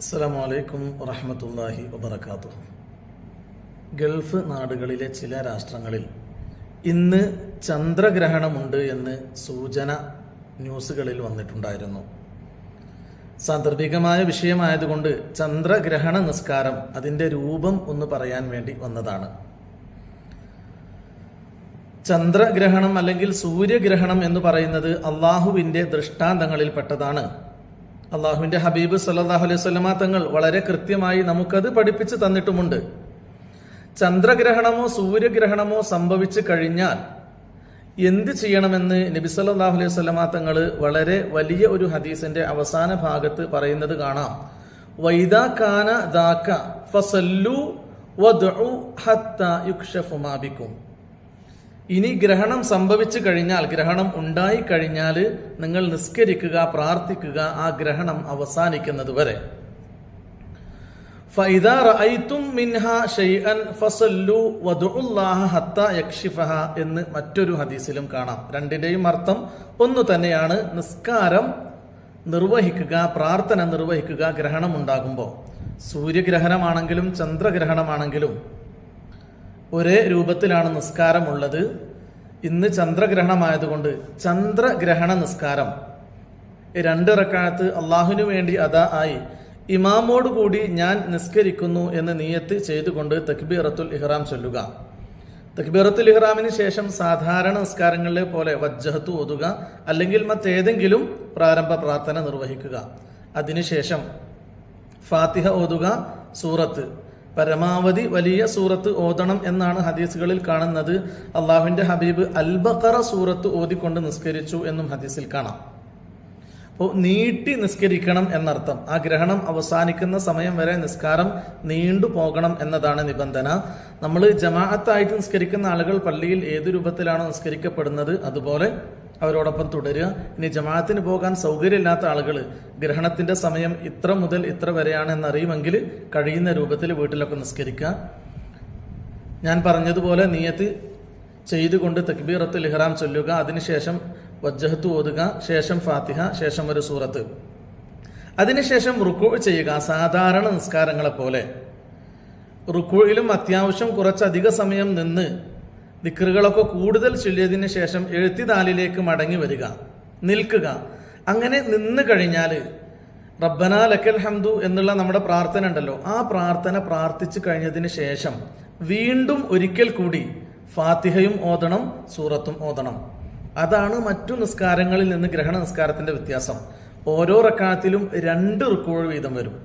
അസ്സലാമു അലൈക്കും വറഹ്മത്തുള്ളാഹി വബറകാതുഹു. ഗൾഫ് നാടുകളിലെ ചില രാഷ്ട്രങ്ങളിൽ ഇന്ന് ചന്ദ്രഗ്രഹണമുണ്ട് എന്ന് സൂചന ന്യൂസുകളിൽ വന്നിട്ടുണ്ടായിരുന്നു. സാന്ദർഭികമായ വിഷയമായതുകൊണ്ട് ചന്ദ്രഗ്രഹണ നിസ്കാരം അതിൻ്റെ രൂപം ഒന്ന് പറയാൻ വേണ്ടി വന്നതാണ്. ചന്ദ്രഗ്രഹണം അല്ലെങ്കിൽ സൂര്യഗ്രഹണം എന്ന് പറയുന്നത് അള്ളാഹുവിൻ്റെ ദൃഷ്ടാന്തങ്ങളിൽ പെട്ടതാണ്. അള്ളാഹുവിൻ്റെ ഹബീബ് സല്ലല്ലാഹു അലൈഹി വസല്ലമ തങ്ങൾ വളരെ കൃത്യമായി നമുക്കത് പഠിപ്പിച്ച് തന്നിട്ടുമുണ്ട്. ചന്ദ്രഗ്രഹണമോ സൂര്യഗ്രഹണമോ സംഭവിച്ചു കഴിഞ്ഞാൽ എന്ത് ചെയ്യണമെന്ന് നബി സല്ലല്ലാഹു അലൈഹി വസല്ലമ തങ്ങൾ വളരെ വലിയ ഒരു ഹദീസിന്റെ അവസാന ഭാഗത്ത് പറയുന്നത് കാണാം. വൈദാ കാന ദാക ഫസല്ലു വദ്ഉ ഹത്താ യുക്ശഫു മാ ബിക്കും. ഇനി ഗ്രഹണം സംഭവിച്ചു കഴിഞ്ഞാൽ, ഗ്രഹണം ഉണ്ടായി കഴിഞ്ഞാൽ നിങ്ങൾ നിസ്കരിക്കുക, പ്രാർത്ഥിക്കുക ആ ഗ്രഹണം അവസാനിക്കുന്നത് വരെ. ഫഇദാ റഅയ്തും മിൻഹാ ശൈഅൻ ഫസല്ലു വദ്ഉല്ലാഹ ഹത്താ യക്ഷിഫഹ എന്ന് മറ്റൊരു ഹദീസിലും കാണാം. രണ്ടിന്റെയും അർത്ഥം ഒന്നു തന്നെയാണ്. നിസ്കാരം നിർവഹിക്കുക, പ്രാർത്ഥന നിർവഹിക്കുക ഗ്രഹണം ഉണ്ടാകുമ്പോൾ. സൂര്യഗ്രഹണമാണെങ്കിലും ചന്ദ്രഗ്രഹണമാണെങ്കിലും ഒരേ രൂപത്തിലാണ് നിസ്കാരമുള്ളത്. ഇന്ന് ചന്ദ്രഗ്രഹണമായതുകൊണ്ട് ചന്ദ്രഗ്രഹണ നിസ്കാരം 2 റക്അത്ത് അള്ളാഹുവിനു വേണ്ടി അദാ ആയി ഇമാമോടുകൂടി ഞാൻ നിസ്കരിക്കുന്നു എന്ന് നിയത്ത് ചെയ്തുകൊണ്ട് തക്ബീറത്തുൽ ഇഹ്റാം ചൊല്ലുക. തക്ബീറത്തുൽ ഇഹ്റാമിന് ശേഷം സാധാരണ നിസ്കാരങ്ങളിലെ പോലെ വജ്ജഹത്ത് ഓതുക, അല്ലെങ്കിൽ മറ്റേതെങ്കിലും പ്രാരംഭ പ്രാർത്ഥന നിർവഹിക്കുക. അതിനുശേഷം ഫാത്തിഹ ഓതുക, സൂറത്ത് പരമാവധി വലിയ സൂറത്ത് ഓതണം എന്നാണ് ഹദീസുകളിൽ കാണുന്നത്. അള്ളാഹുവിന്റെ ഹബീബ് അൽ ബഖറ സൂറത്ത് ഓതിക്കൊണ്ട് നിസ്കരിച്ചു എന്നും ഹദീസിൽ കാണാം. അപ്പോൾ നീട്ടി നിസ്കരിക്കണം എന്നർത്ഥം. ആ ഗ്രഹണം അവസാനിക്കുന്ന സമയം വരെ നിസ്കാരം നീണ്ടു പോകണം എന്നതാണ് നിബന്ധന. നമ്മൾ ജമാഅത്തായിട്ട് നിസ്കരിക്കുന്ന ആളുകൾ പള്ളിയിൽ ഏതു രൂപത്തിലാണോ നിസ്കരിക്കപ്പെടുന്നത് അതുപോലെ അവരോടൊപ്പം തുടരുക. ഇനി ജമാഅത്തിന് പോകാൻ സൗകര്യമില്ലാത്ത ആളുകൾ ഗ്രഹണത്തിന്റെ സമയം ഇത്ര മുതൽ ഇത്ര വരെയാണ് എന്നറിയുമെങ്കിൽ കഴിയുന്ന രൂപത്തിൽ വീട്ടിലൊക്കെ നിസ്കരിക്കുക. ഞാൻ പറഞ്ഞതുപോലെ നിയത്ത് ചെയ്തുകൊണ്ട് തക്ബീറത്തുൽ ഇഹ്റാം ചൊല്ലുക, അതിനുശേഷം വജ്ജഹത്ത് ഓതുക, ശേഷം ഫാത്തിഹ, ശേഷം ഒരു സൂറത്ത്. അതിനുശേഷം റുക്കൂ ചെയ്യുക. സാധാരണ നിസ്കാരങ്ങളെ പോലെ റുക്കൂയിലും അത്യാവശ്യം കുറച്ചധിക സമയം നിന്ന് ദിക്റുകളൊക്കെ കൂടുതൽ ചൊല്ലിയതിനു ശേഷം എഴുത്തിദാലിലേക്ക് മടങ്ങി വരിക, നിൽക്കുക. അങ്ങനെ നിന്ന് കഴിഞ്ഞാൽ റബ്ബനാ ലക്കൽ ഹംദു എന്നുള്ള നമ്മുടെ പ്രാർത്ഥന ഉണ്ടല്ലോ, ആ പ്രാർത്ഥന പ്രാർത്ഥിച്ചു കഴിഞ്ഞതിന് ശേഷം വീണ്ടും ഒരിക്കൽ കൂടി ഫാത്തിഹയും ഓതണം, സൂറത്തും ഓതണം. അതാണ് മറ്റു നിസ്കാരങ്ങളിൽ നിന്ന് ഗ്രഹണ നിസ്കാരത്തിന്റെ വ്യത്യാസം. ഓരോ റക്അത്തിലും 2 റുക്കൂഴ് വീതം വരും.